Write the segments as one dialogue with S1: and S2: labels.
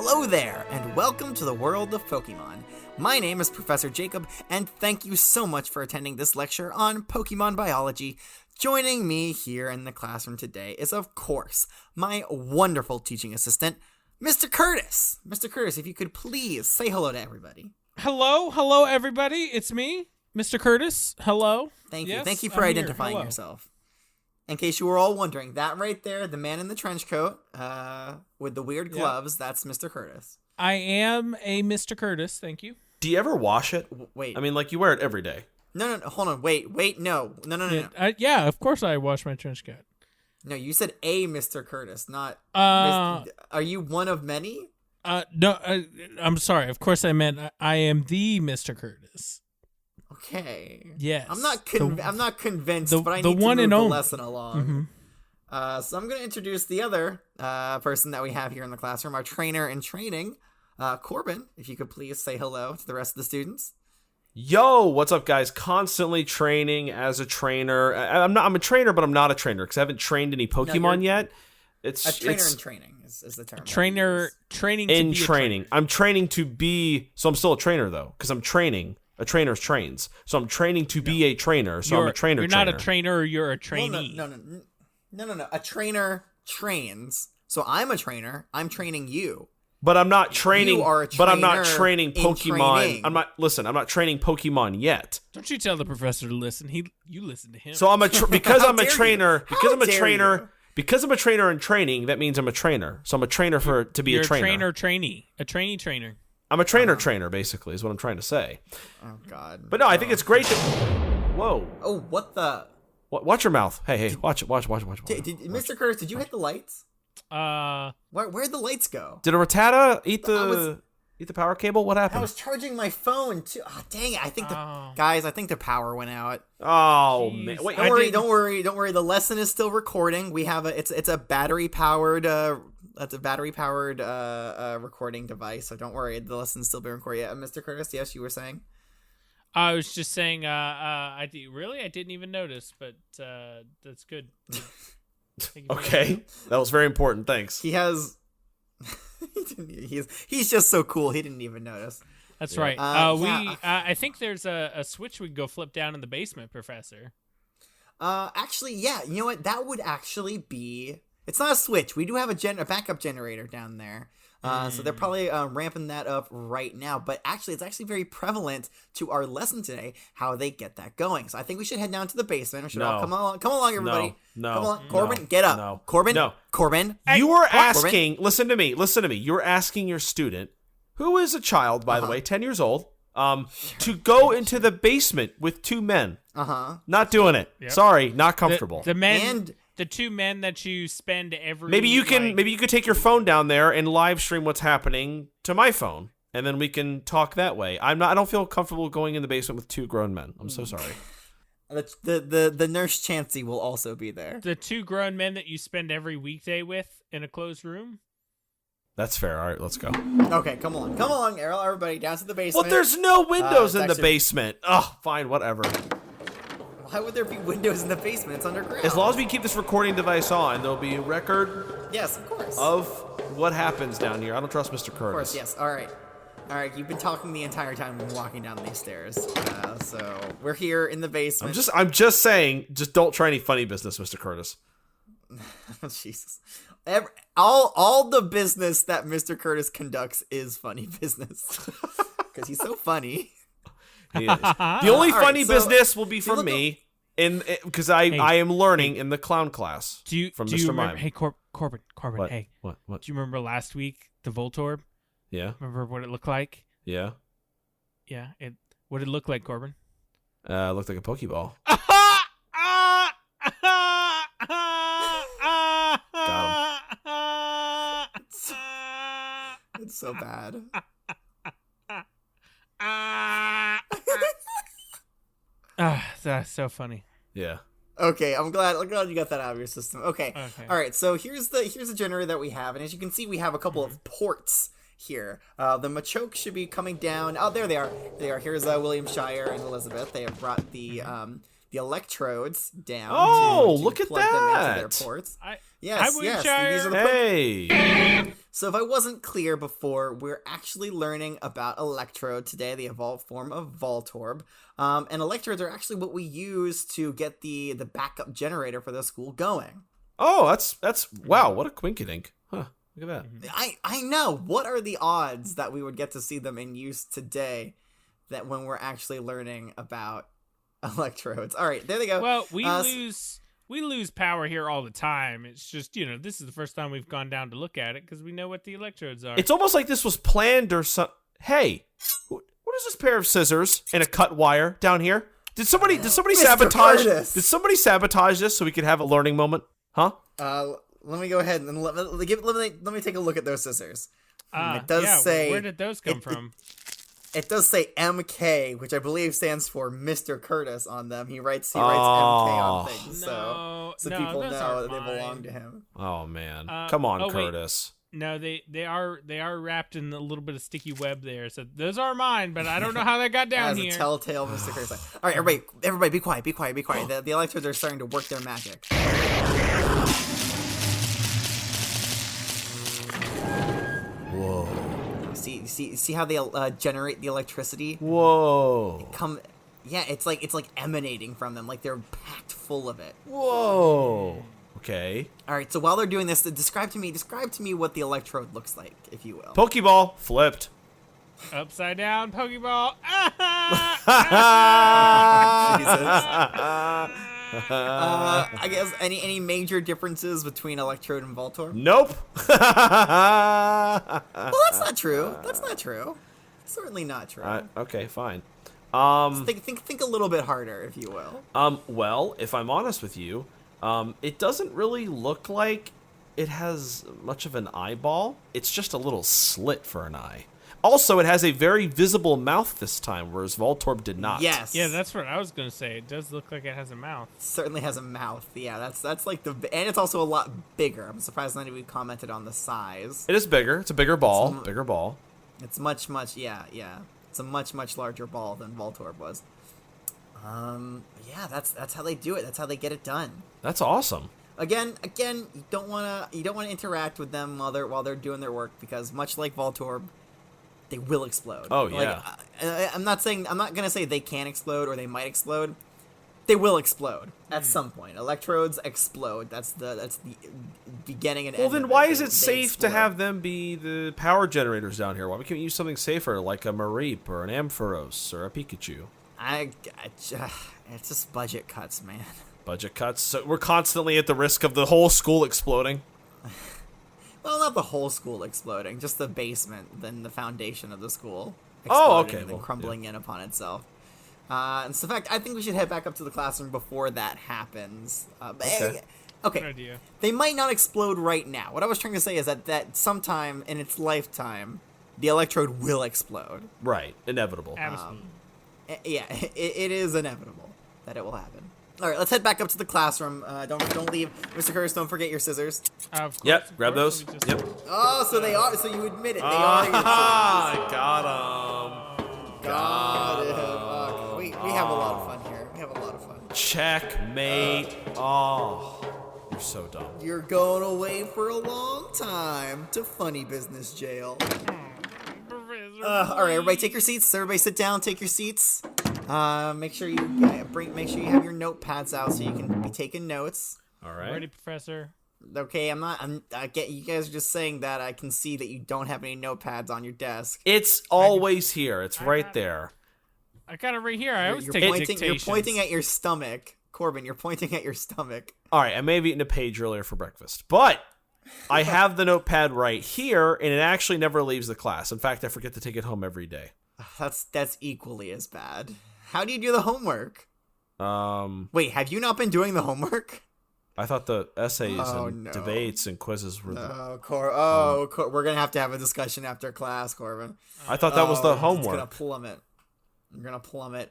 S1: Hello there, and welcome to the world of Pokemon. My name is Professor Jacob, and thank you so much for attending this lecture on Pokemon biology. Joining me here in the classroom today is, of course, my wonderful teaching assistant, Mr. Curtis. Mr. Curtis, if you could please say hello to everybody.
S2: Hello, everybody. It's me, Mr. Curtis. Hello.
S1: Thank you.
S2: Yes,
S1: Thank you for identifying yourself. In case you were all wondering, that right there, the man in the trench coat with the weird gloves, that's Mr. Curtis.
S2: I am a Mr. Curtis. Thank you.
S3: Do you ever wash it?
S1: Wait.
S3: I mean, like, you wear it every day.
S1: No, hold on. Wait, no.
S2: Yeah, of course I wash my trench coat.
S1: No, you said a Mr. Curtis, not Are you one of many?
S2: No, I'm sorry. Of course I meant I am the Mr. Curtis.
S1: Okay.
S2: Yes.
S1: I'm not convinced, but I
S2: the
S1: need to
S2: one
S1: move
S2: and
S1: the
S2: only.
S1: lesson along.
S2: Mm-hmm.
S1: So I'm going to introduce the other person that we have here in the classroom, our trainer in training, Corbin. If you could please say hello to the rest of the students.
S3: Yo, what's up, guys? Constantly training as a trainer. I'm a trainer, but I'm not a trainer because I haven't trained any Pokemon yet. It's
S1: a trainer in training is the term.
S2: Training to
S3: in
S2: be
S3: training. I'm training to be. So I'm still a trainer though, because I'm training. A trainer trains, so I'm training to be a trainer. So I'm a trainer.
S2: You're not a trainer. You're a trainee.
S1: Well, no. A trainer trains. So I'm a trainer. I'm training you.
S3: But I'm not training.
S1: You are a
S3: but I'm not
S1: trainer
S3: training
S1: in
S3: Pokemon.
S1: training.
S3: I'm not training Pokemon yet.
S2: Don't you tell the professor to listen. You listen to him.
S3: So I'm because I'm a
S1: dare
S3: trainer.
S1: you?
S3: Because I'm a
S1: How dare
S3: trainer.
S1: you?
S3: Because I'm a trainer in training, that means I'm a trainer. So I'm a trainer to be
S2: You're
S3: a trainer.
S2: a trainee. A trainee trainer.
S3: I'm a trainer, basically, is what I'm trying to say.
S1: Oh, God.
S3: But no, I think it's great that... Whoa.
S1: Oh, what the...
S3: Watch your mouth. Hey, watch.
S1: Mr. Curtis, did you hit the lights? Where'd the lights go?
S3: Did a Rattata eat the power cable? What
S1: I
S3: happened?
S1: was charging my phone, too. Oh, dang it. I think the power went out.
S3: Oh,
S2: Jeez.
S3: man. Wait,
S1: Don't worry. The lesson is still recording. We have it's a battery-powered... That's a battery-powered recording device, so don't worry. The lesson's still being recorded. Yeah, Mr. Curtis, yes, you were saying?
S2: I was just saying, I didn't even notice, but that's good.
S3: Okay, that was very important. Thanks.
S1: He has... he's just so cool, he didn't even notice.
S2: That's right. I think there's a switch we can go flip down in the basement, Professor.
S1: Actually, yeah, you know what? That would actually be... It's not a switch. We do have a backup generator down there. So they're probably ramping that up right now. But actually, it's actually very prevalent to our lesson today, how they get that going. So I think we should head down to the basement. We should all come along, everybody.
S3: No.
S1: Come on. Corbin, get up.
S3: No.
S1: Corbin.
S3: No.
S1: Corbin.
S3: You were asking... Listen to me. You were asking your student, who is a child, by the way, 10 years old, to go into the basement with two men. Not doing it.
S2: Yep.
S3: Sorry, not comfortable.
S2: The men...
S1: And...
S2: The two men that you spend every...
S3: Maybe you could take your phone down there and live stream what's happening to my phone, and then we can talk that way. I don't feel comfortable going in the basement with two grown men. I'm so sorry.
S1: The nurse Chansey will also be there.
S2: The two grown men that you spend every weekday with in a closed room?
S3: That's fair. All right, let's go.
S1: Okay, come along, Errol, everybody, down to the basement.
S3: Well, there's no windows in the basement. Oh, fine, whatever.
S1: Why would there be windows in the basement? It's underground.
S3: As long as we keep this recording device on, there'll be a record.
S1: Yes, of course.
S3: Of what happens down here. I don't trust Mr. Curtis.
S1: Of course, yes. All right. You've been talking the entire time we've been walking down these stairs. So we're here in the basement.
S3: I'm just saying, just don't try any funny business, Mr. Curtis.
S1: Jesus. All the business that Mr. Curtis conducts is funny business. Because he's so funny.
S3: He is. The only funny business will be from me, because I am learning in the clown class from Mr. Mime.
S2: Hey, Corbin,
S3: What?
S2: hey.
S3: What?
S2: Do you remember last week, the Voltorb?
S3: Yeah.
S2: Remember what it looked like?
S3: Yeah.
S2: Yeah. What did it look like, Corbin?
S3: It looked like a Pokeball. Got him.
S1: It's so bad.
S2: That's so funny.
S3: Yeah.
S1: Okay, I'm glad you got that out of your system. Okay. All right. So here's the generator that we have, and as you can see, we have a couple of ports here. The Machoke should be coming down. Oh, there they are. Here's William Shire and Elizabeth. They have brought the Electrodes down.
S3: Oh,
S1: to
S3: look at
S1: plug them into
S3: that!
S1: their ports.
S2: Hi,
S1: Yes.
S2: William
S1: These
S2: Shire.
S1: are the
S3: Hey!
S1: So if I wasn't clear before, we're actually learning about Electrode today, the evolved form of Voltorb. And Electrodes are actually what we use to get the backup generator for the school going.
S3: Oh, that's wow, what a quinkydink. Huh, look at that.
S1: I know. What are the odds that we would get to see them in use today, that when we're actually learning about Electrodes? All right, there they go.
S2: Well, we lose power here all the time. It's just, this is the first time we've gone down to look at it because we know what the electrodes are.
S3: It's almost like this was planned or something. Hey, what is this pair of scissors and a cut wire down here? Did somebody sabotage?
S1: Curtis.
S3: Did somebody sabotage this so we could have a learning moment? Huh?
S1: Let me go ahead and let me take a look at those scissors. It does
S2: yeah,
S1: say.
S2: Where did those come from?
S1: It does say MK, which I believe stands for Mr. Curtis on them. He writes MK on things, so people
S2: those
S1: know
S2: aren't
S1: that they belong
S2: mine.
S1: to him.
S3: Oh man, come on,
S2: wait.
S3: Curtis.
S2: No, they are wrapped in a little bit of sticky web there. So those are mine, but I don't know how they got down
S1: As
S2: here.
S1: a telltale Mr. Curtis. All right, everybody, be quiet. The electrodes are starting to work their magic.
S3: Whoa.
S1: See how they generate the electricity?
S3: Whoa.
S1: Yeah, it's like emanating from them, like they're packed full of it.
S3: Whoa. Okay.
S1: All right, so while they're doing this, describe to me what the electrode looks like, if you will.
S3: Pokeball flipped.
S2: Upside down Pokeball.
S1: I guess any major differences between Electrode and Voltorb?
S3: Nope.
S1: Well, that's not true. Certainly not true.
S3: Okay, fine.
S1: Think a little bit harder, if you will.
S3: Well, if I'm honest with you, it doesn't really look like it has much of an eyeball. It's just a little slit for an eye. Also, it has a very visible mouth this time, whereas Voltorb did not.
S1: Yes.
S2: Yeah, that's what I was gonna say. It does look like it has a mouth.
S1: It certainly has a mouth. Yeah, that's like and it's also a lot bigger. I'm surprised none of you commented on the size.
S3: It is bigger. It's a bigger ball. Bigger ball.
S1: It's much, yeah. It's a much larger ball than Voltorb was. Yeah, that's how they do it. That's how they get it done.
S3: That's awesome.
S1: Again, you don't wanna interact with them while they're doing their work, because much like Voltorb, they will explode.
S3: Oh yeah.
S1: I'm not gonna say they can explode or they might explode. They will explode at some point. Electrodes explode. That's the beginning and end.
S3: Well, then
S1: of
S3: why
S1: it.
S3: is
S1: They
S3: it safe to
S1: explode.
S3: have them be the power generators down here? Why can't we use something safer like a Mareep or an Ampharos or a Pikachu?
S1: It's just budget cuts, man.
S3: Budget cuts. So we're constantly at the risk of the whole school exploding.
S1: Well, not the whole school exploding, just the basement, then the foundation of the school
S3: Oh,
S1: exploding
S3: okay.
S1: and then
S3: Well,
S1: crumbling in upon itself. And so, in fact, I think we should head back up to the classroom before that happens.
S3: Okay.
S1: Okay.
S2: Good idea.
S1: They might not explode right now. What I was trying to say is that sometime in its lifetime, the Electrode will explode.
S3: Right. Inevitable.
S2: Absolutely.
S1: Yeah, it is inevitable that it will happen. All right, let's head back up to the classroom. Don't leave, Mr. Curtis. Don't forget your scissors.
S2: Of course,
S3: Yep.
S2: of
S3: Grab
S2: course.
S3: those.
S2: Let me just-
S3: Yep.
S1: Oh, so they are. So you admit it. They are your scissors.
S3: I got him.
S1: Got it. We have a lot of fun here.
S3: Checkmate. Oh, you're so dumb.
S1: You're going away for a long time to funny business jail. All right, everybody, take your seats. Everybody, sit down. Take your seats. Make sure you have your notepads out so you can be taking notes.
S3: All right.
S2: Ready, Professor?
S1: Okay, I get you guys are just saying that. I can see that you don't have any notepads on your desk.
S3: It's always here. It's right there.
S2: I got it right here. I always
S1: You're
S2: take
S1: pointing. You're
S2: dictations.
S1: pointing at your stomach, Corbin. You're pointing at your stomach.
S3: All right. I may have eaten a page earlier for breakfast, but I have the notepad right here, and it actually never leaves the class. In fact, I forget to take it home every day.
S1: That's equally as bad. How do you do the homework? Wait, have you not been doing the homework?
S3: I thought the essays and debates and quizzes were the...
S1: We're gonna have to have a discussion after class, Corbin.
S3: I thought that was the
S1: It's
S3: homework.
S1: gonna plummet. I'm gonna plummet.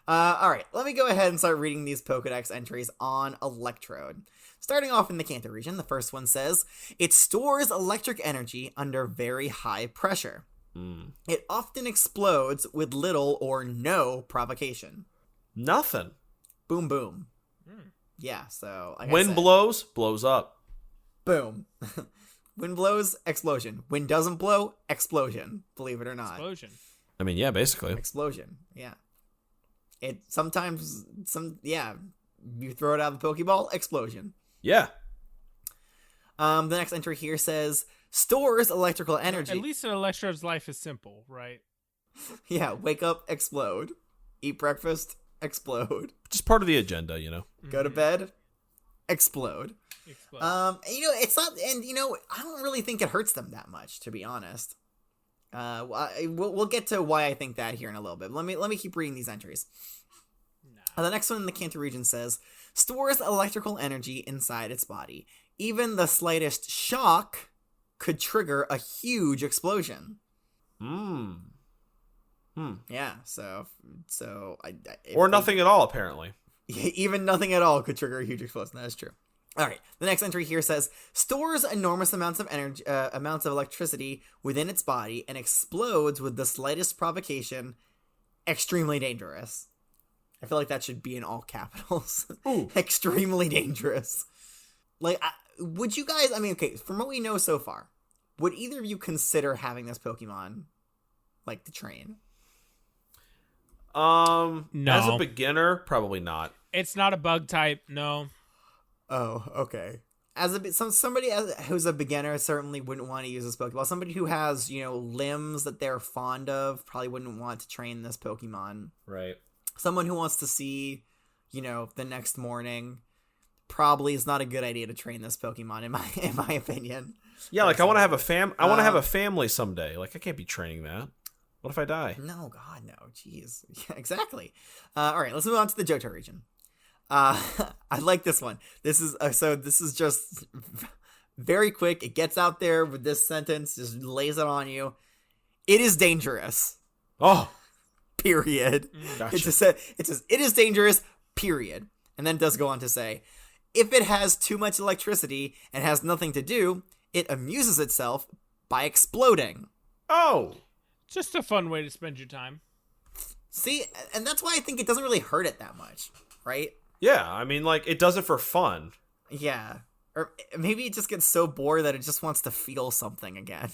S1: All right, let me go ahead and start reading these Pokedex entries on Electrode. Starting off in the Kanto region, the first one says, it stores electric energy under very high pressure. It often explodes with little or no provocation.
S3: Nothing.
S1: Boom, boom. Yeah, so... like I
S3: Wind
S1: said,
S3: blows up.
S1: boom. Wind blows, explosion. Wind doesn't blow, explosion. Believe it or not.
S2: Explosion.
S3: I mean, yeah, basically.
S1: Explosion. Yeah. It sometimes you throw it out of the Pokeball, explosion.
S3: Yeah.
S1: The next entry here says stores electrical energy.
S2: At least an Electrode's life is simple, right?
S1: Yeah, wake up, explode. Eat breakfast, explode.
S3: Just part of the agenda, you know.
S1: Go to bed, explode.
S2: Explode.
S1: It's not, and I don't really think it hurts them that much, to be honest. We'll get to why I think that here in a little bit. Let me keep reading these entries. The next one in the Kanto region says stores electrical energy inside its body. Even the slightest shock could trigger a huge explosion. Yeah, so
S3: or nothing at all, apparently.
S1: Even nothing at all could trigger a huge explosion. That is true. All right. The next entry here says stores enormous amounts of energy, amounts of electricity within its body, and explodes with the slightest provocation. Extremely dangerous. I feel like that should be in all capitals. Extremely dangerous. Like, would you guys? I mean, okay. From what we know so far, would either of you consider having this Pokemon, like, to train?
S2: No.
S3: As a beginner, probably not.
S2: It's not a bug type, no.
S1: Oh, okay. Somebody who's a beginner certainly wouldn't want to use this Pokeball. Somebody who has, limbs that they're fond of probably wouldn't want to train this Pokemon.
S3: Right.
S1: Someone who wants to see, the next morning probably is not a good idea to train this Pokemon in my opinion.
S3: Yeah, like I want to have I want to have a family someday. Like I can't be training that. What if I die?
S1: No, God, no. Jeez. Yeah, exactly. All right, let's move on to the Johto region. I like this one. This is just very quick. It gets out there with this sentence, just lays it on you. It is dangerous.
S3: Oh,
S1: period.
S3: Gotcha.
S1: It says it is dangerous, period. And then it does go on to say, if it has too much electricity and has nothing to do, it amuses itself by exploding.
S3: Oh.
S2: Just a fun way to spend your time.
S1: See, and that's why I think it doesn't really hurt it that much, right?
S3: Yeah, I mean, like, it does it for fun.
S1: Yeah. Or maybe it just gets so bored that it just wants to feel something again.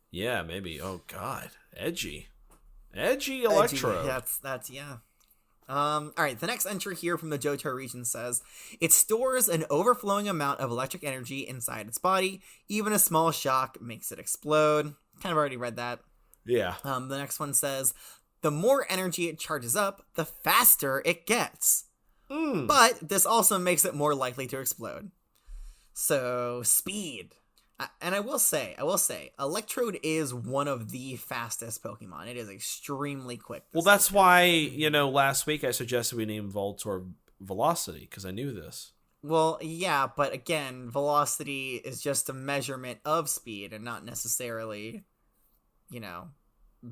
S3: Yeah, maybe. Oh, God. Edgy Electrode.
S1: That's yeah. All right, the next entry here from the Johto region says, it stores an overflowing amount of electric energy inside its body. Even a small shock makes it explode. Kind of already read that.
S3: Yeah.
S1: The next one says, the more energy it charges up, the faster it gets. But this also makes it more likely to explode. So, speed. And I will say, Electrode is one of the fastest Pokemon. It is extremely quick.
S3: Well, that's why, last week I suggested we name Voltorb Velocity, because I knew this.
S1: Well, yeah, but again, velocity is just a measurement of speed and not necessarily,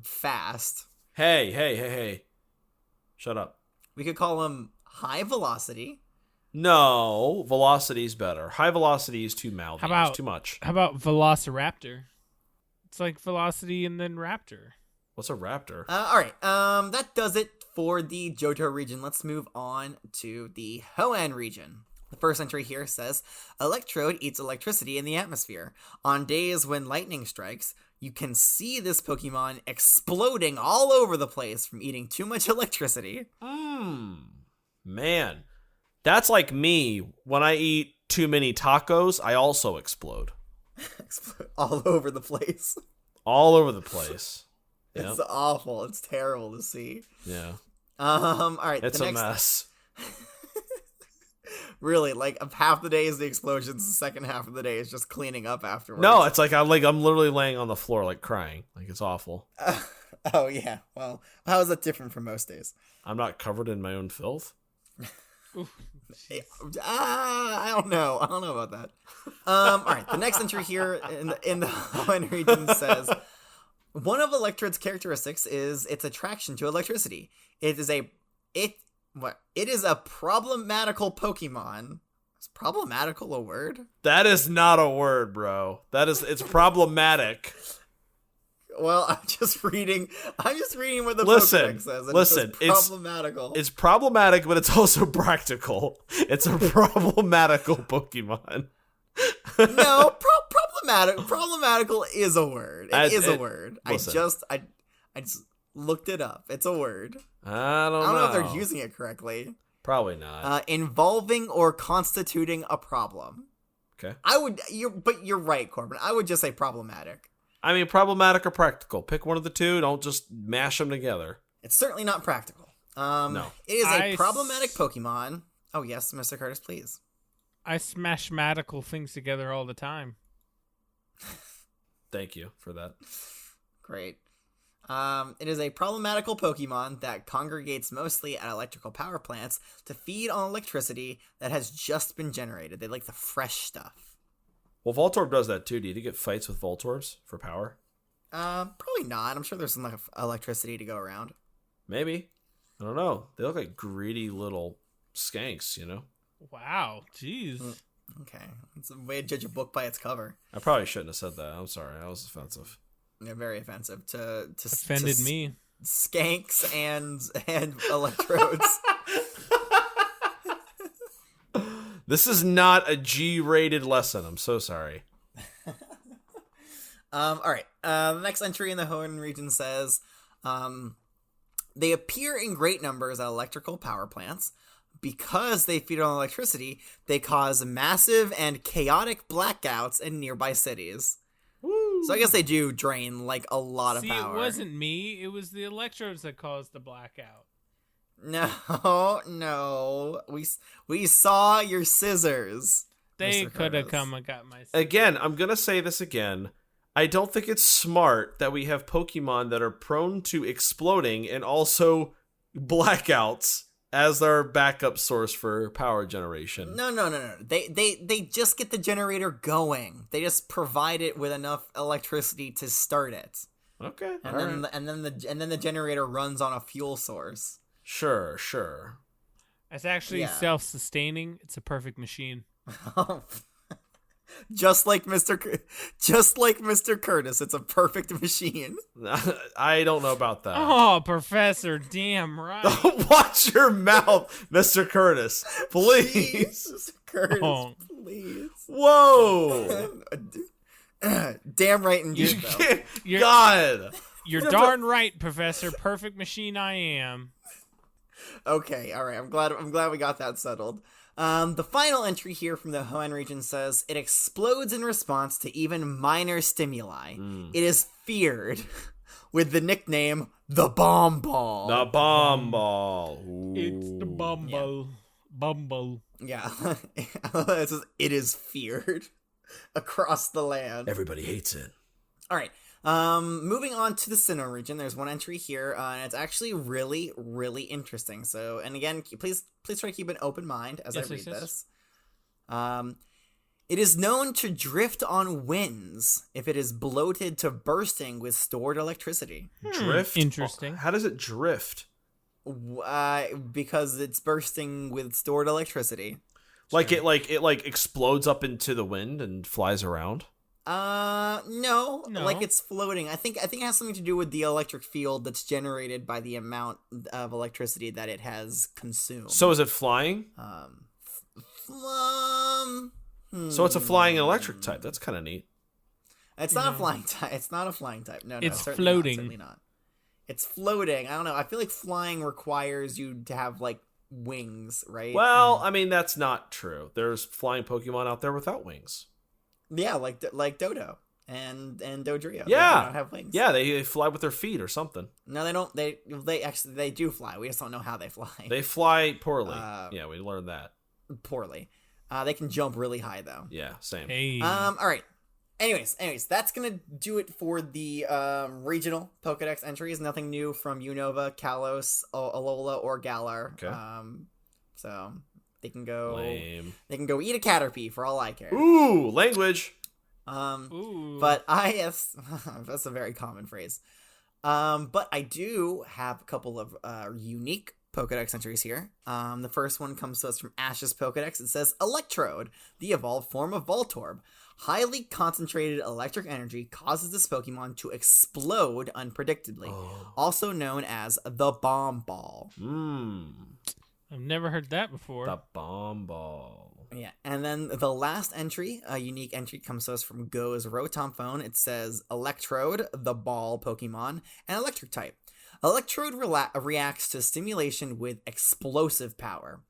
S1: fast.
S3: Hey. Shut up.
S1: We could call him high velocity.
S3: No, velocity's better. High velocity is too mouthy. It's too much.
S2: How about Velociraptor? It's like velocity and then raptor.
S3: What's a raptor?
S1: All right. That does it for the Johto region. Let's move on to the Hoenn region. The first entry here says, Electrode eats electricity in the atmosphere. On days when lightning strikes, you can see this Pokemon exploding all over the place from eating too much electricity.
S3: Man. That's like me. When I eat too many tacos, I also explode.
S1: Explode all over the place.
S3: All over the place.
S1: It's
S3: Yep.
S1: awful. It's terrible to see.
S3: Yeah.
S1: All right.
S3: It's a mess.
S1: Really, like half the day is the explosions, the second half of the day is just cleaning up afterwards.
S3: No, it's like I'm literally laying on the floor like crying. Like it's awful.
S1: Oh yeah. Well, how is that different from most days?
S3: I'm not covered in my own filth.
S1: I don't know about that. All right, the next entry here in the Hoenn region says, one of Electrode's characteristics is its attraction to electricity. It is a problematical Pokemon. Is problematical a word?
S3: That is not a word, bro. It's problematic.
S1: Well, I'm just reading what the
S3: Listen,
S1: Pokedex says. And
S3: listen,
S1: it says problematical.
S3: It's problematic, but it's also practical. It's a problematical Pokemon.
S1: No, Problematical is a word. It is a word.
S3: Listen.
S1: I just looked it up. It's a word.
S3: I don't know.
S1: I don't know if they're using it correctly.
S3: Probably not.
S1: Involving or constituting a problem.
S3: Okay.
S1: But you're right, Corbin. I would just say problematic.
S3: I mean, problematic or practical. Pick one of the two. Don't just mash them together.
S1: It's certainly not practical.
S3: No.
S1: It is a problematic Pokemon. Oh, yes, Mr. Curtis, please.
S2: I smash madical things together all the time.
S3: Thank you for that.
S1: Great. It is a problematical Pokemon that congregates mostly at electrical power plants to feed on electricity that has just been generated. They like the fresh stuff.
S3: Well, Voltorb does that too. Do you get fights with Voltorbs for power?
S1: Probably not. I'm sure there's enough electricity to go around.
S3: Maybe. I don't know. They look like greedy little skanks, you know?
S2: Wow, jeez.
S1: Okay. It's a way to judge a book by its cover.
S3: I probably shouldn't have said that. I'm sorry. That was offensive.
S1: Yeah, very offensive to
S2: Offended me.
S1: Skanks and electrodes.
S3: This is not a G-rated lesson. I'm so sorry.
S1: All right. The next entry in the Hoenn region says, they appear in great numbers at electrical power plants. Because they feed on electricity, they cause massive and chaotic blackouts in nearby cities.
S3: Woo.
S1: So I guess they do drain like a lot of power.
S2: It wasn't me. It was the Electrodes that caused the blackout.
S1: No. We saw your scissors.
S2: They
S1: Mr.
S2: could have
S1: Curtis.
S2: come and got my scissors.
S3: Again, I'm going to say this again. I don't think it's smart that we have Pokemon that are prone to exploding and also blackouts as their backup source for power generation.
S1: No. They just get the generator going. They just provide it with enough electricity to start it.
S3: Okay.
S1: And then the generator runs on a fuel source.
S3: Sure.
S2: It's actually self-sustaining. It's a perfect machine.
S1: Just like Mr. Curtis, it's a perfect machine.
S3: I don't know about that.
S2: Oh, Professor, damn right.
S3: Watch your mouth, Mr. Curtis. Please.
S1: Mr. Curtis,
S2: Oh.
S1: please.
S3: Whoa.
S1: Damn right indeed, though.
S3: God.
S2: You're darn right, Professor. Perfect machine I am.
S1: Okay, all right. I'm glad we got that settled. The final entry here from the Hoenn region says, it explodes in response to even minor stimuli. It is feared with the nickname the Bomb Ball.
S3: The Bomb Ball. Ooh.
S2: It's the Bumble. Bumble.
S1: Yeah. It says, it is feared across the land.
S3: Everybody hates it.
S1: All right. Moving on to the Sinnoh region, there's one entry here, and it's actually really, really interesting. So, and again, please try to keep an open mind as I read this. It is known to drift on winds if it is bloated to bursting with stored electricity.
S3: Drift?
S2: Interesting.
S3: How does it drift?
S1: Because it's bursting with stored electricity.
S3: Like it explodes up into the wind and flies around?
S1: No.
S2: No.
S1: Like it's floating. I think it has something to do with the electric field that's generated by the amount of electricity that it has consumed.
S3: So is it flying? So it's a flying electric type. That's kind of neat.
S1: It's not a flying type. It's not a flying type. No,
S2: It's
S1: certainly
S2: floating.
S1: Not, certainly not. It's floating. I don't know. I feel like flying requires you to have like wings, right?
S3: Well, I mean, that's not true. There's flying Pokemon out there without wings.
S1: Yeah, like Dodo and Dodrio.
S3: Yeah,
S1: they don't have wings.
S3: Yeah, they fly with their feet or something.
S1: No, they don't. They actually they do fly. We just don't know how they fly.
S3: They fly poorly. Yeah, we learned that.
S1: Poorly. They can jump really high though.
S3: Yeah, same.
S2: Hey.
S1: All right. Anyways, that's gonna do it for the regional Pokedex entries. Nothing new from Unova, Kalos, Alola, or Galar.
S3: Okay.
S1: So they can go.
S3: Lame.
S1: They can go eat a Caterpie for all I care.
S3: Ooh, language.
S2: Ooh.
S1: But yes, that's a very common phrase. But I do have a couple of unique Pokedex entries here. The first one comes to us from Ash's Pokedex. It says, Electrode, the evolved form of Voltorb. Highly concentrated electric energy causes this Pokemon to explode unpredictably, also known as the Bomb Ball.
S2: I've never heard that before.
S3: The Bomb Ball.
S1: Yeah, and then the last entry, a unique entry, comes to us from Go's Rotom phone. It says Electrode, the Ball Pokemon, and Electric type. Electrode reacts to stimulation with explosive power.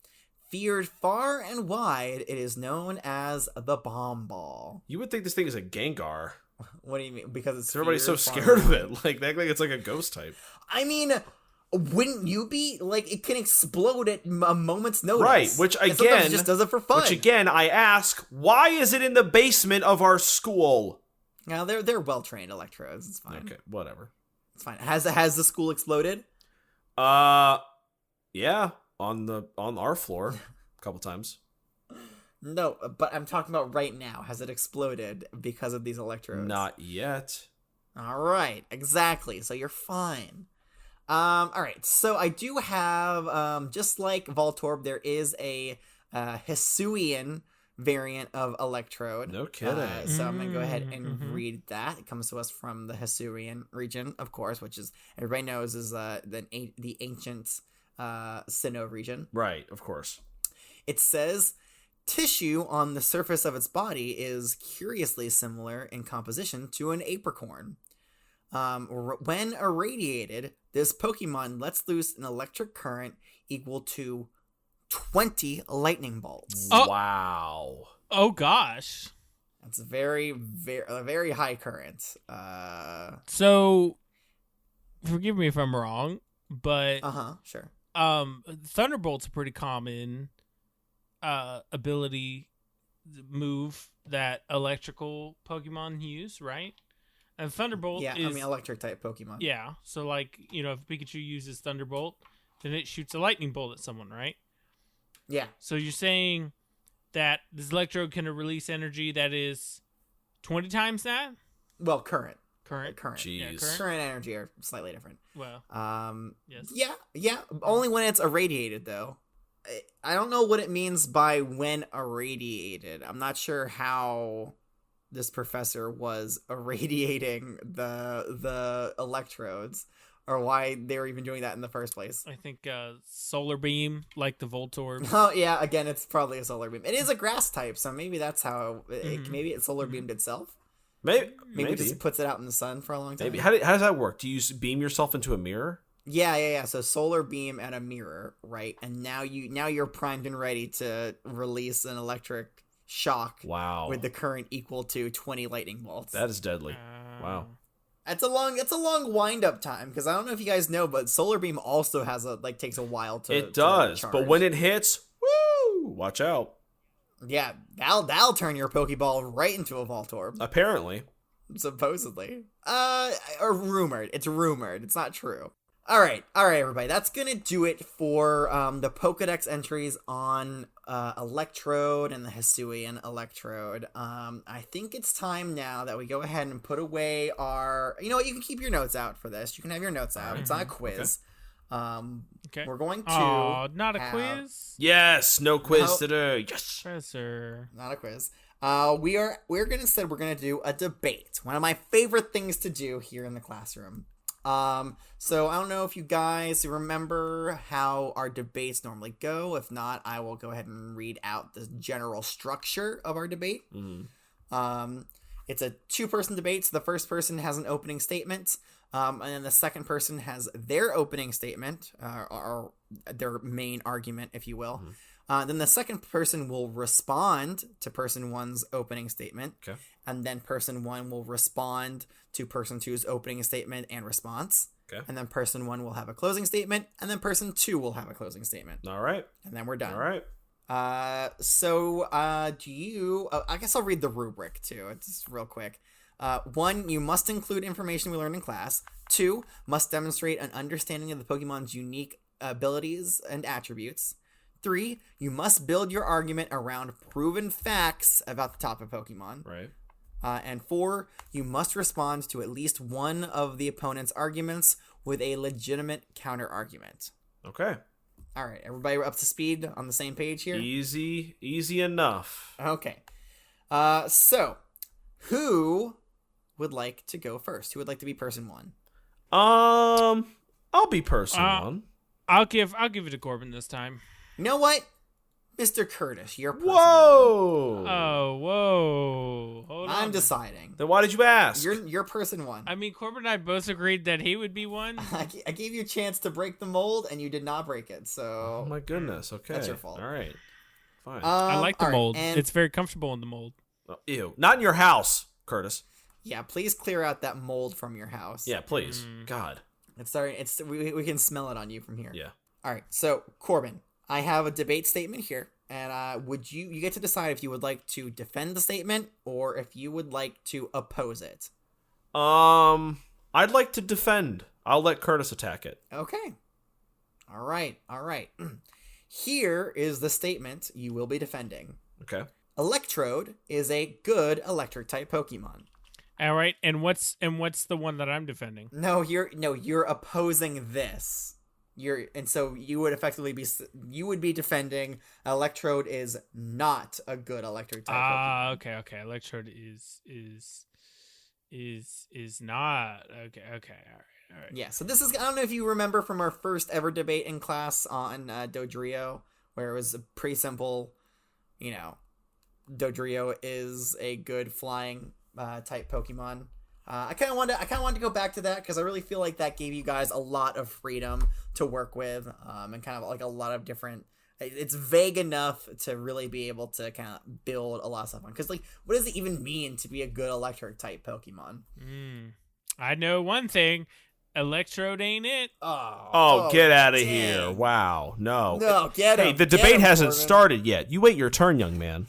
S1: Feared far and wide, it is known as the Bomb Ball.
S3: You would think this thing is a Gengar.
S1: What do you mean? Because it's
S3: Everybody's so
S1: feared far
S3: scared
S1: and
S3: of
S1: wide.
S3: it. Like, they act like it's like a ghost type.
S1: I mean, wouldn't you be? Like, it can explode at a moment's notice.
S3: Right, which
S1: And sometimes
S3: again,
S1: it just does it for fun.
S3: Which again, I ask, why is it in the basement of our school?
S1: Now they're well trained Electrodes. It's fine.
S3: Okay, whatever.
S1: It's fine. Has the school exploded?
S3: Yeah, on our floor, a couple times.
S1: No, but I'm talking about right now. Has it exploded because of these Electrodes?
S3: Not yet.
S1: All right, exactly. So you're fine. All right. So I do have, just like Voltorb, there is a Hisuian variant of Electrode.
S3: No kidding.
S1: So I'm gonna go ahead and read that. It comes to us from the Hisuian region, of course, which is everybody knows is the ancient Sinnoh region.
S3: Right, of course.
S1: It says tissue on the surface of its body is curiously similar in composition to an apricorn. When irradiated, this Pokemon lets loose an electric current equal to 20 lightning bolts.
S2: Oh.
S3: Wow.
S2: Oh gosh.
S1: That's a very high current.
S2: So, forgive me if I'm wrong, but
S1: Sure.
S2: Thunderbolt's a pretty common ability move that electrical Pokemon use, right? And Thunderbolt
S1: Yeah,
S2: is...
S1: I mean electric type Pokemon.
S2: Yeah, so like, if Pikachu uses Thunderbolt, then it shoots a lightning bolt at someone, right?
S1: Yeah.
S2: So you're saying that this Electrode can release energy that is 20 times that?
S1: Well, current.
S2: Current.
S3: Jeez.
S2: Yeah, current.
S1: Current energy are slightly different.
S2: Well, yes.
S1: Yeah. Only when it's irradiated, though. I don't know what it means by when irradiated. I'm not sure how this professor was irradiating the Electrodes, or why they were even doing that in the first place.
S2: I think solar beam, like the Voltorb.
S1: Oh yeah, again, it's probably a solar beam. It is a grass type, so maybe that's how maybe it solar beamed itself.
S3: Maybe.
S1: Maybe it just puts it out in the sun for a long time.
S3: Maybe. How does that work? Do you beam yourself into a mirror?
S1: Yeah. So solar beam and a mirror, right? And now you're primed and ready to release an electric shock.
S3: Wow.
S1: With the current equal to 20 lightning bolts.
S3: That is deadly. Wow.
S1: It's a long wind up time, because I don't know if you guys know, but solar beam also has takes a while to.
S3: It does,
S1: to
S3: but when it hits, woo! Watch out.
S1: Yeah, that'll turn your Pokeball right into a Voltorb.
S3: Apparently.
S1: Supposedly. Or rumored. It's rumored. It's not true. All right, everybody. That's gonna do it for the Pokedex entries on Electrode and the Hisuian Electrode. I think it's time now that we go ahead and put away our. You know what? You can keep your notes out for this. You can have your notes out. It's not a quiz.
S2: Okay.
S1: We're going to.
S2: Oh, not a quiz.
S3: Yes, no quiz
S1: No.
S3: today. Yes.
S2: Professor.
S1: Not a quiz. We're gonna do a debate. One of my favorite things to do here in the classroom. So I don't know if you guys remember how our debates normally go. If not, I will go ahead and read out the general structure of our debate. It's a two-person debate. So the first person has an opening statement, and then the second person has their opening statement, or their main argument, if you will. Then the second person will respond to person one's opening statement.
S3: Okay.
S1: And then person one will respond to person two's opening statement and response.
S3: Okay.
S1: And then person one will have a closing statement. And then person two will have a closing statement.
S3: All right.
S1: And then we're done.
S3: All right.
S1: Do you... I guess I'll read the rubric, too. It's just real quick. 1, you must include information we learned in class. 2, must demonstrate an understanding of the Pokemon's unique abilities and attributes. 3, you must build your argument around proven facts about the topic Pokemon.
S3: Right.
S1: And 4, you must respond to at least one of the opponent's arguments with a legitimate counter-argument.
S3: Okay.
S1: All right, everybody up to speed on the same page here?
S3: Easy enough.
S1: Okay. So, who would like to go first? Who would like to be person one?
S3: I'll be person one.
S2: I'll give it to Corbin this time.
S1: You know what? Mr. Curtis, your person.
S3: Whoa!
S2: Oh, whoa. Hold on.
S1: I'm deciding.
S3: Then why did you ask?
S1: Your person won.
S2: I mean, Corbin and I both agreed that he would be one.
S1: I gave you a chance to break the mold, and you did not break it. So
S3: Oh my goodness. Okay.
S1: That's your fault.
S3: All right. Fine.
S2: I like the
S1: all right,
S2: mold.
S1: and
S2: It's very comfortable in the mold.
S3: Oh, ew. Not in your house, Curtis.
S1: yeah, please clear out that mold from your house.
S3: Yeah, please. God.
S1: It's starting. We can smell it on you from here.
S3: Yeah.
S1: All right. So Corbin, I have a debate statement here, and would you get to decide if you would like to defend the statement or if you would like to oppose it.
S3: I'd like to defend. I'll let Curtis attack it.
S1: Okay. All right. Here is the statement you will be defending.
S3: Okay.
S1: Electrode is a good electric type Pokemon.
S2: All right, and what's the one that I'm defending?
S1: No, you're opposing this. So you would effectively be defending Electrode is not a good electric type Pokemon.
S2: Okay. Electrode is not. Okay. All right.
S1: Yeah, so this is, I don't know if you remember from our first ever debate in class on Dodrio, where it was pretty simple, Dodrio is a good flying type Pokemon. I kind of wanted to go back to that because I really feel like that gave you guys a lot of freedom to work with, and kind of like a lot of different. It's vague enough to really be able to kind of build a lot of stuff on. Because like, what does it even mean to be a good electric type Pokemon?
S2: I know one thing. Electrode ain't it.
S3: Oh, get out of
S1: dang.
S3: here. Wow. No.
S1: No, get him.
S3: Hey, the
S1: Get
S3: debate
S1: him,
S3: hasn't
S1: Corbin.
S3: started yet. You wait your turn, young man.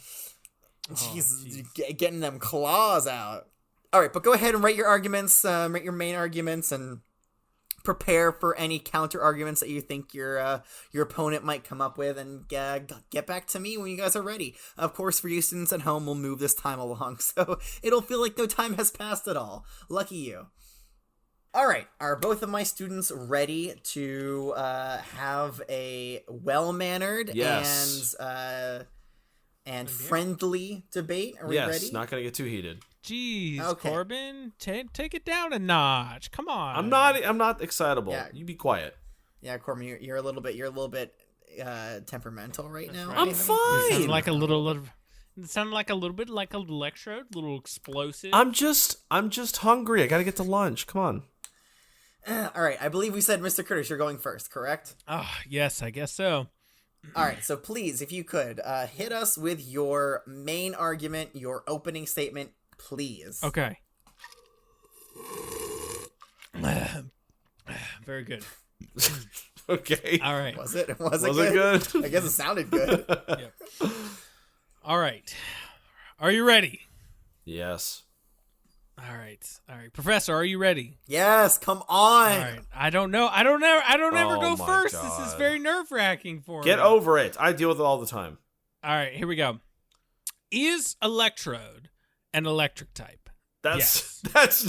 S1: Jeez, getting them claws out. All right, but go ahead and write your arguments, write your main arguments, and prepare for any counter arguments that you think your opponent might come up with, and get back to me when you guys are ready. Of course, for you students at home, we'll move this time along, so it'll feel like no time has passed at all. Lucky you. All right, are both of my students ready to have a well-mannered
S3: Yes.
S1: and friendly debate? Are we
S3: Yes,
S1: ready?
S3: not going to get too heated.
S2: Jeez,
S1: Okay.
S2: Corbin, take it down a notch. Come on.
S3: I'm not excitable.
S1: Yeah.
S3: You be quiet.
S1: Yeah, Corbin, you're a little bit temperamental right now.
S2: right.
S3: I'm
S2: It
S3: fine.
S2: sounded like a little. It sounded like a little bit like an Electrode, a little explosive.
S3: I'm just hungry. I got to get to lunch. Come on.
S1: All right, I believe we said, Mr. Curtis, you're going first, correct?
S2: Oh, yes, I guess so.
S1: All right, so please, if you could, hit us with your main argument, your opening statement, please.
S2: Okay. Very good.
S3: Okay.
S2: All right.
S1: Was it
S3: Was
S1: good?
S3: it good?
S1: I guess it sounded good.
S2: Yep. All right. Are you ready?
S3: Yes.
S2: All right. Professor, are you ready?
S1: Yes, come on.
S2: All right. I don't know. I don't ever
S3: Oh
S2: go
S3: my
S2: first. This is
S3: God.
S2: very nerve-wracking for
S3: Get
S2: me.
S3: over it. I deal with it all the time.
S2: All right, here we go. Is Electrode an electric type?
S3: That's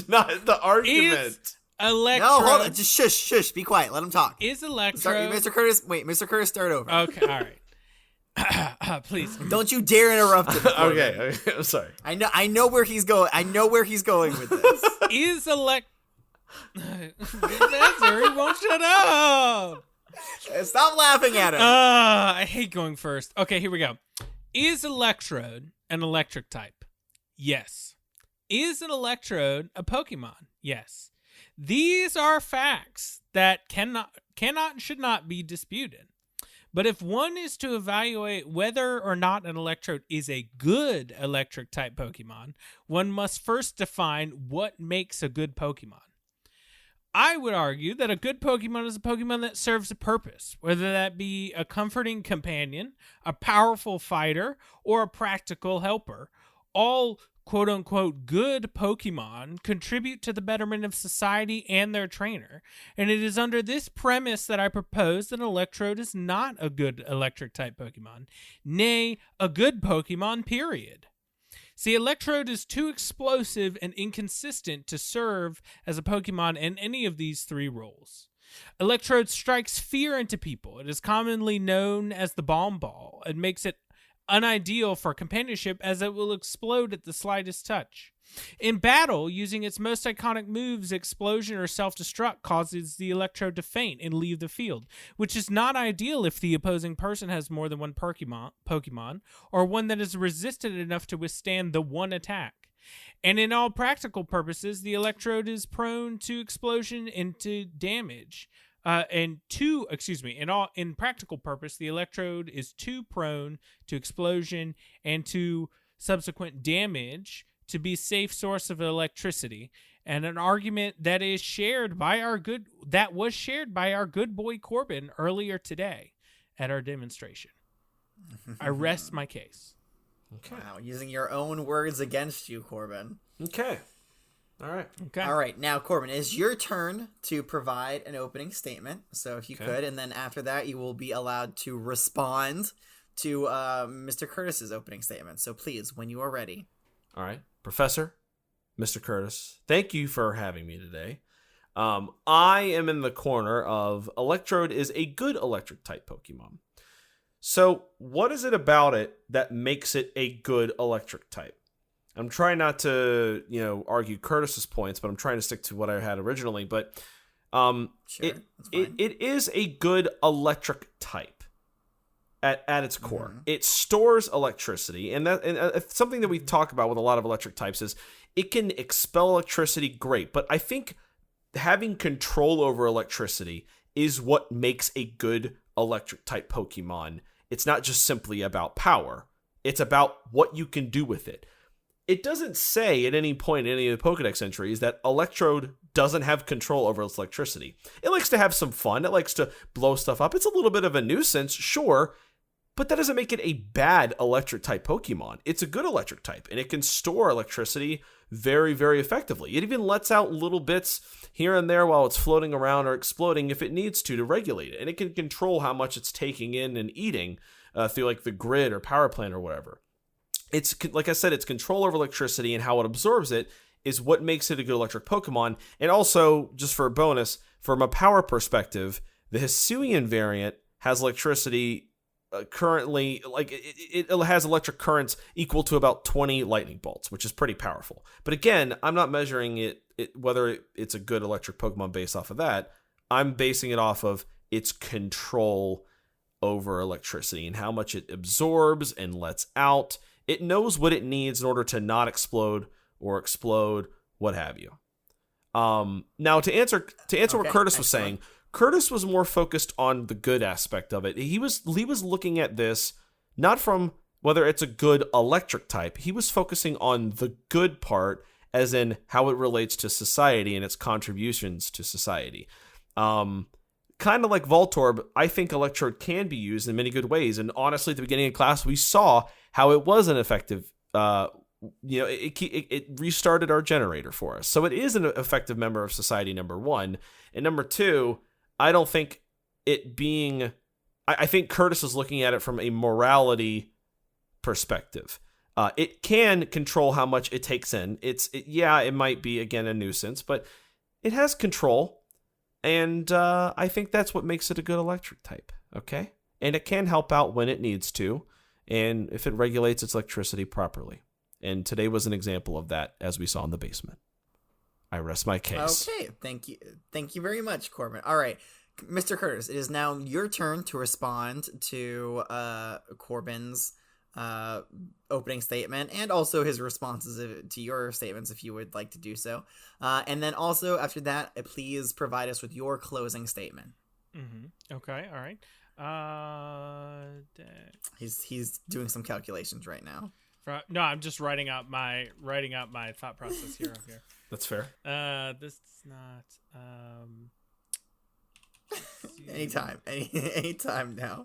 S3: not the argument.
S2: Is Electrode
S1: No, hold on. Just shush. Be quiet. Let him talk.
S2: Is Electrode
S1: Sorry, Mr. Curtis. Wait, Mr. Curtis, start over.
S2: Okay, all right. Please.
S1: Don't you dare interrupt him. Corbin.
S3: Okay, I'm sorry.
S1: I know where he's going. I know where he's going with this.
S2: Is Professor, he won't shut up.
S1: Stop laughing at him.
S2: I hate going first. Okay, here we go. Is Electrode an electric type? Yes. Is an Electrode a Pokemon? Yes. These are facts that cannot and should not be disputed. But if one is to evaluate whether or not an Electrode is a good electric type Pokemon, one must first define what makes a good Pokemon. I would argue that a good Pokemon is a Pokemon that serves a purpose, whether that be a comforting companion, a powerful fighter, or a practical helper. All quote-unquote good Pokemon contribute to the betterment of society and their trainer, and it is under this premise that I propose that Electrode is not a good electric-type Pokemon, nay, a good Pokemon, period. See, Electrode is too explosive and inconsistent to serve as a Pokemon in any of these three roles. Electrode strikes fear into people. It is commonly known as the bomb ball. It makes it unideal for companionship as it will explode at the slightest touch. In battle, using its most iconic moves, explosion or self-destruct causes the Electrode to faint and leave the field, which is not ideal if the opposing person has more than one Pokemon, or one that is resistant enough to withstand the one attack. And in all practical purposes, the Electrode is prone to explosion and to damage. In practical purpose, the Electrode is too prone to explosion and to subsequent damage to be safe source of electricity, and an argument that was shared by our good boy Corbin earlier today at our demonstration. I rest my case.
S3: Okay.
S1: Wow, using your own words against you, Corbin.
S3: Okay. All right.
S2: Okay.
S1: All right, now, Corbin, it's your turn to provide an opening statement. So if you
S3: Okay.
S1: could, and then after that, you will be allowed to respond to Mr. Curtis's opening statement. So please, when you are ready.
S3: All right. Professor, Mr. Curtis, thank you for having me today. I am in the corner of Electrode is a good electric type Pokemon. So what is it about it that makes it a good electric type? I'm trying not to, argue Curtis's points, but I'm trying to stick to what I had originally. But
S1: Sure, that's fine.
S3: it is a good electric type at its core.
S1: Mm-hmm.
S3: It stores electricity, and something that we talk about with a lot of electric types is it can expel electricity great. But I think having control over electricity is what makes a good electric type Pokemon. It's not just simply about power. It's about what you can do with it. It doesn't say at any point in any of the Pokedex entries that Electrode doesn't have control over its electricity. It likes to have some fun. It likes to blow stuff up. It's a little bit of a nuisance, sure, but that doesn't make it a bad electric type Pokemon. It's a good electric type, and it can store electricity very, very effectively. It even lets out little bits here and there while it's floating around or exploding if it needs to regulate it. And it can control how much it's taking in and eating through like the grid or power plant or whatever. It's, like I said, its control over electricity and how it absorbs it is what makes it a good electric Pokemon. And also, just for a bonus, from a power perspective, the Hisuian variant has electricity currently, like it has electric currents equal to about 20 lightning bolts, which is pretty powerful. But again, I'm not measuring it whether it's a good electric Pokemon based off of that. I'm basing it off of its control over electricity and how much it absorbs and lets out. It knows what it needs in order to not explode or explode, what have you. Now, to answer what Curtis was saying, Curtis was more focused on the good aspect of it. He was looking at this not from whether it's a good electric type. He was focusing on the good part, as in how it relates to society and its contributions to society. Kind of like Voltorb, I think Electrode can be used in many good ways. And honestly, at the beginning of class, we saw how it was an effective. It restarted our generator for us. So it is an effective member of society, number one. And number two, I don't think it being... I think Curtis is looking at it from a morality perspective. It can control how much it takes in. It might be, again, a nuisance, but it has control. And I think that's what makes it a good electric type, okay? And it can help out when it needs to, and if it regulates its electricity properly. And today was an example of that, as we saw in the basement. I rest my case.
S1: Okay, thank you very much, Corbin. All right, Mr. Curtis, it is now your turn to respond to Corbin's opening statement and also his responses to your statements if you would like to do so. And then also after that, please provide us with your closing statement.
S2: Mm-hmm. Okay, all right.
S1: He's doing some calculations right now.
S2: No, I'm just writing out my thought process here.
S3: That's fair.
S2: This is not
S1: anytime now.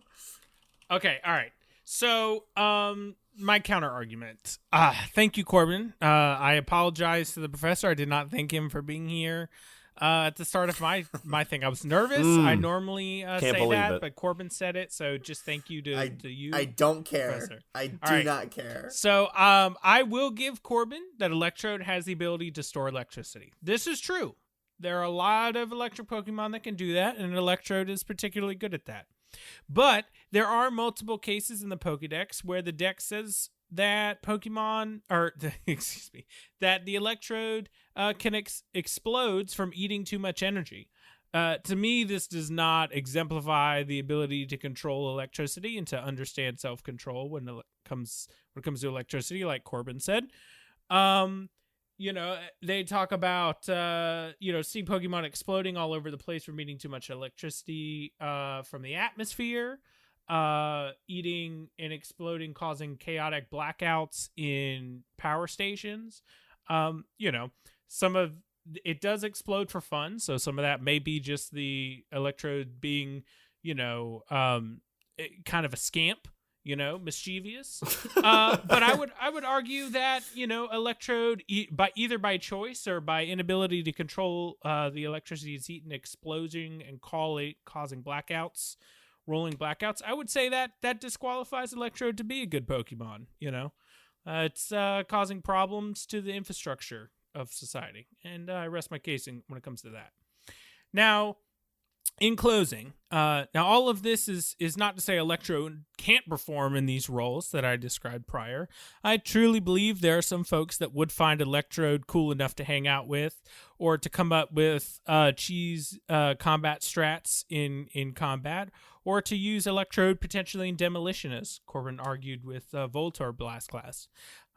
S2: Okay, all right. So, my counter argument. Thank you, Corbin. I apologize to the professor. I did not thank him for being here at the start of my thing. I was nervous. I normally say that, but Corbin said it, so just thank you to you.
S1: I don't care.
S2: Professor.
S1: I do not care.
S2: So, I will give Corbin that Electrode has the ability to store electricity. This is true. There are a lot of electric Pokemon that can do that, and Electrode is particularly good at that. But there are multiple cases in the Pokédex where the deck says that Pokemon, or excuse me, that the Electrode can explodes from eating too much energy. To me, this does not exemplify the ability to control electricity and to understand self-control when it comes to electricity, like Corbin said. They talk about seeing Pokemon exploding all over the place from eating too much electricity from the atmosphere, eating and exploding, causing chaotic blackouts in power stations. Some of it does explode for fun, so some of that may be just the Electrode being, kind of a scamp, mischievous. But I would argue that, Electrode, either by choice or by inability to control the electricity it's eaten, exploding and causing blackouts, rolling blackouts, I would say that disqualifies Electrode to be a good Pokemon. It's causing problems to the infrastructure of society, and I rest my case when it comes to that. Now, in closing, all of this is not to say Electrode can't perform in these roles that I described prior. I truly believe there are some folks that would find Electrode cool enough to hang out with, or to come up with cheese combat strats in combat, or to use Electrode potentially in demolition, as Corbin argued with Voltorb last class.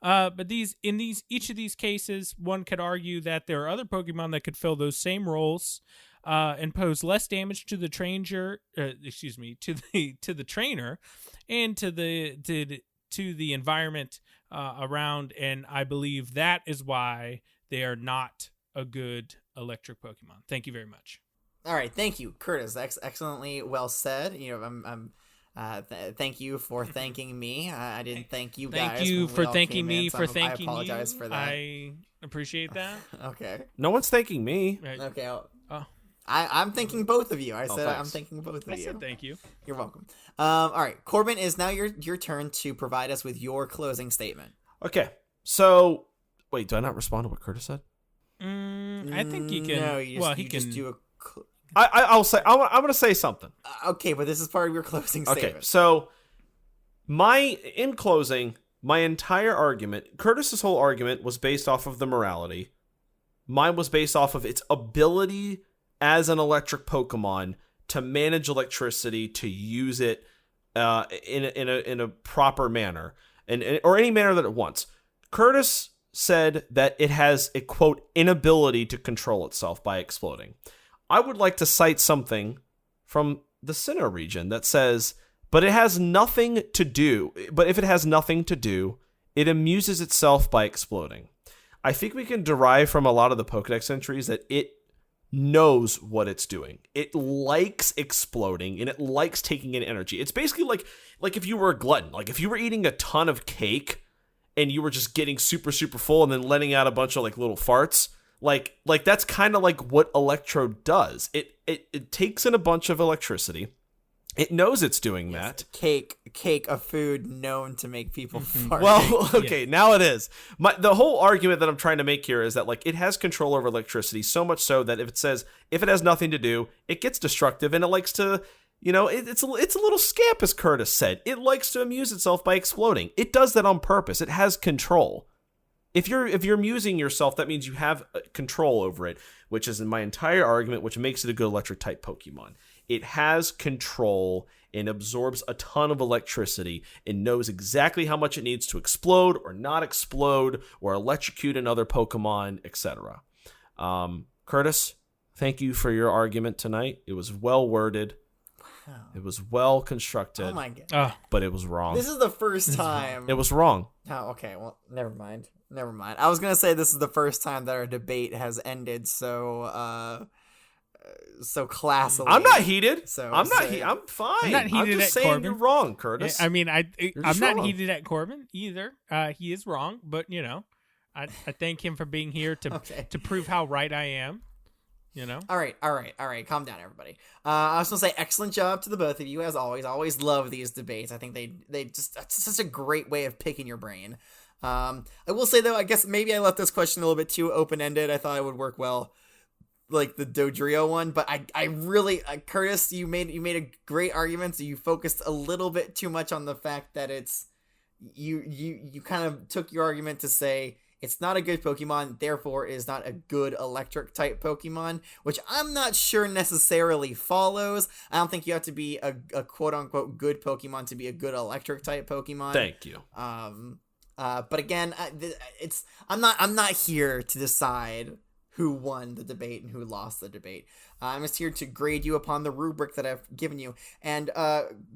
S2: But each of these cases, one could argue that there are other Pokemon that could fill those same roles and pose less damage to the trainer, to the trainer, and to the environment around. And I believe that is why they are not a good electric Pokemon. Thank you very much.
S1: All right, thank you, Curtis. Excellently well said. Thank you for thanking me. I didn't thank you guys.
S2: Thank you for thanking me for thanking you.
S1: I apologize for that.
S2: I appreciate that.
S1: Okay.
S3: No one's thanking me.
S2: Right.
S1: Okay. I'm thanking both of you. I said
S3: thanks.
S1: I'm thanking both of
S2: I
S1: you.
S2: said thank you.
S1: You're welcome. All right, Corbin, is now your turn to provide us with your closing statement.
S3: Okay. So, wait, do I not respond to what Curtis said?
S2: I think he can.
S1: No, he can just do a.
S3: I'll say. I'm going to say something.
S1: Okay, but this is part of your closing statement.
S3: Okay, so in closing, my entire argument, Curtis's whole argument was based off of the morality. Mine was based off of its ability as an electric Pokemon to manage electricity, to use it in a proper manner, or any manner that it wants. Curtis said that it has a, quote, inability to control itself by exploding. I would like to cite something from the Sinnoh region that says, but if it has nothing to do, it amuses itself by exploding. I think we can derive from a lot of the Pokedex entries that it knows what it's doing. It likes exploding, and it likes taking in energy. It's basically like if you were a glutton, like if you were eating a ton of cake and you were just getting super, super full and then letting out a bunch of like little farts. Like that's kind of like what Electrode does. It takes in a bunch of electricity. It knows it's doing that.
S1: Cake, a food known to make people fart.
S3: Well, okay, now it is. The whole argument that I'm trying to make here is that like it has control over electricity, so much so that if it has nothing to do, it gets destructive, and it likes to, it's a little scamp, as Curtis said. It likes to amuse itself by exploding. It does that on purpose. It has control. If you're amusing yourself, that means you have control over it, which is in my entire argument, which makes it a good electric type Pokemon. It has control and absorbs a ton of electricity and knows exactly how much it needs to explode or not explode or electrocute another Pokemon, etc. Curtis, thank you for your argument tonight. It was well worded. Wow. It was well constructed.
S1: Oh my god!
S3: But it was wrong.
S1: This is the first time.
S3: It was wrong.
S1: Oh, okay. Well, never mind. I was gonna say this is the first time that our debate has ended so classily.
S3: I'm not heated.
S1: I'm
S3: fine.
S2: I'm not heated
S3: I'm just
S2: at
S3: saying
S2: Corbin.
S3: You're wrong, Curtis.
S2: I mean, I'm not
S3: wrong.
S2: heated at Corbin either. He is wrong, but I thank him for being here to prove how right I am.
S1: All right. Calm down, everybody. I was gonna say excellent job to the both of you as always. I always love these debates. I think they just it's such a great way of picking your brain. I will say though, I guess maybe I left this question a little bit too open ended. I thought it would work well like the Dodrio one, but I really Curtis, you made a great argument. So you focused a little bit too much on the fact that it's you kind of took your argument to say it's not a good Pokemon, therefore is not a good electric type Pokemon, which I'm not sure necessarily follows. I don't think you have to be a quote unquote good Pokemon to be a good electric type Pokemon.
S3: Thank you.
S1: But again, I'm not here to decide who won the debate and who lost the debate. I'm just here to grade you upon the rubric that I've given you. And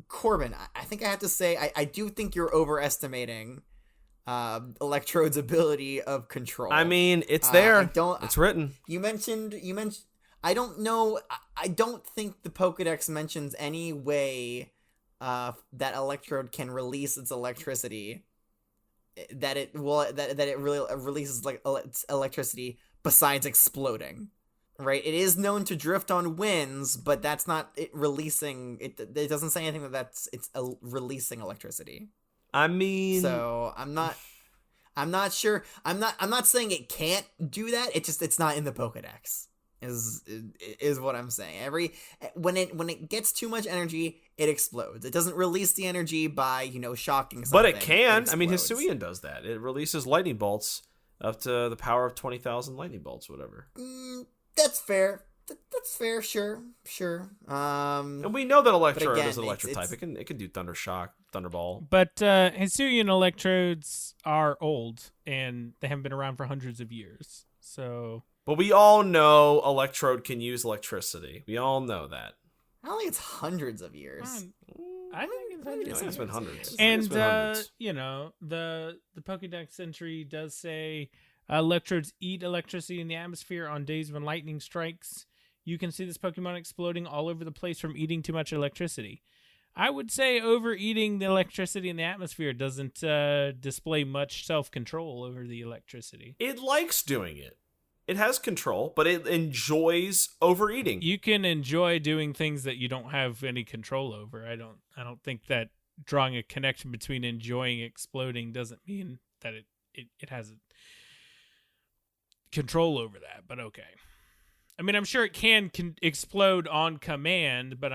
S1: Corbin, I think I have to say I do think you're overestimating Electrode's ability of control.
S3: I mean, it's there. It's written.
S1: You mentioned. I don't know. I don't think the Pokedex mentions any way that Electrode can release its electricity. That it really releases like electricity besides exploding. Right? It is known to drift on winds, but that's not it releasing. It doesn't say anything it's releasing electricity.
S3: I mean,
S1: so I'm not sure. I'm not saying it can't do that. It's not in the Pokedex. Is what I'm saying. When it gets too much energy, it explodes. It doesn't release the energy by shocking something.
S3: But it can. I mean, Hisuian does that. It releases lightning bolts up to the power of 20,000 lightning bolts, whatever.
S1: That's fair. That's fair. Sure.
S3: And we know that Electrode is an electric type. It can do Thunder Shock, Thunderball.
S2: But Hisuian Electrodes are old, and they haven't been around for hundreds of years. So.
S3: But we all know Electrode can use electricity. We all know that.
S1: I don't think it's hundreds of years.
S2: I think it's hundreds.
S3: It's been hundreds.
S2: And the Pokédex entry does say Electrodes eat electricity in the atmosphere on days when lightning strikes. You can see this Pokemon exploding all over the place from eating too much electricity. I would say overeating the electricity in the atmosphere doesn't display much self-control over the electricity.
S3: It likes doing it. It has control, but it enjoys overeating.
S2: You can enjoy doing things that you don't have any control over. I don't think that drawing a connection between enjoying exploding doesn't mean that it has control over that, but okay. I mean, I'm sure it can explode on command, but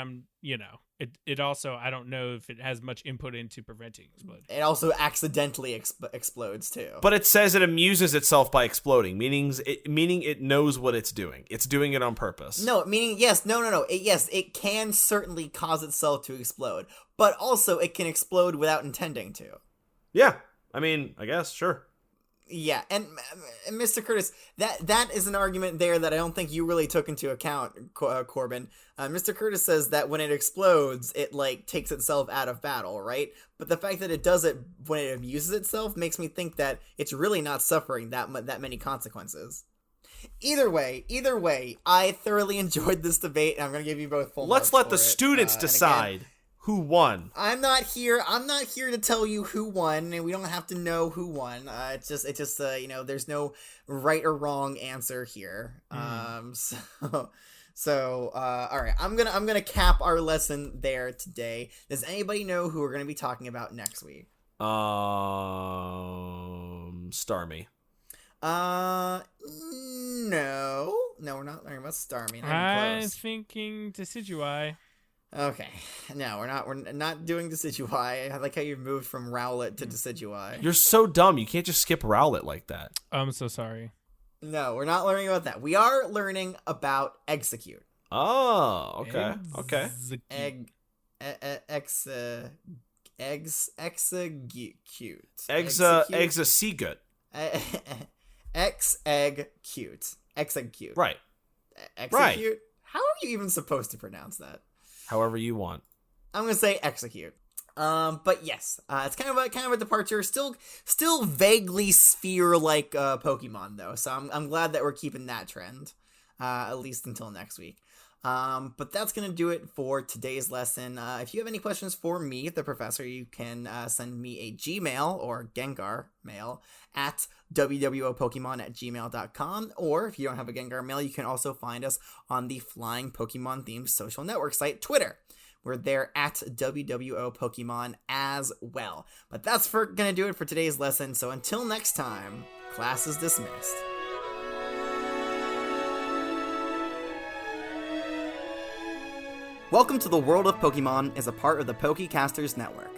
S2: it also, I don't know if it has much input into preventing exploding.
S1: It also accidentally explodes too.
S3: But it says it amuses itself by exploding, meaning it knows what it's doing. It's doing it on purpose.
S1: No, meaning yes, no. It can certainly cause itself to explode, but also it can explode without intending to.
S3: Yeah, I mean, I guess, sure.
S1: Yeah, and Mr. Curtis, that is an argument there that I don't think you really took into account, Corbin. Mr. Curtis says that when it explodes, it takes itself out of battle, right? But the fact that it does it when it amuses itself makes me think that it's really not suffering that many consequences. Either way, I thoroughly enjoyed this debate, and I'm going to give you both full marks.
S3: Let's let the students decide. Who won?
S1: I'm not here to tell you who won, and we don't have to know who won. It's just there's no right or wrong answer here. So all right, I'm gonna cap our lesson there today. Does anybody know who we're gonna be talking about next week?
S3: Starmie.
S1: No, we're not learning about Starmie.
S2: I'm thinking Decidueye.
S1: Okay, no, we're not doing Decidueye. I like how you've moved from Rowlet to Decidueye.
S3: You're so dumb. You can't just skip Rowlet like that.
S2: I'm so sorry.
S1: No, we're not learning about that. We are learning about Execute.
S3: Oh, okay.
S1: Execute.
S3: Execute.
S1: Execute.
S3: Right.
S1: Execute.
S3: Right.
S1: How are you even supposed to pronounce that?
S3: However you want.
S1: I'm gonna say Execute. But yes, it's kind of a departure. Still vaguely sphere-like Pokemon though. So I'm glad that we're keeping that trend, at least until next week. But that's gonna do it for today's lesson. If you have any questions for me, the professor, you can send me a Gmail or Gengar mail at wwopokemon@gmail.com, or if you don't have a Gengar mail, you can also find us on the Flying Pokemon themed social network site Twitter. We're there at WWOPokemon as well. But that's gonna do it for today's lesson. So until next time, class is dismissed. Welcome to the World of Pokemon is a part of the Pokecasters Network.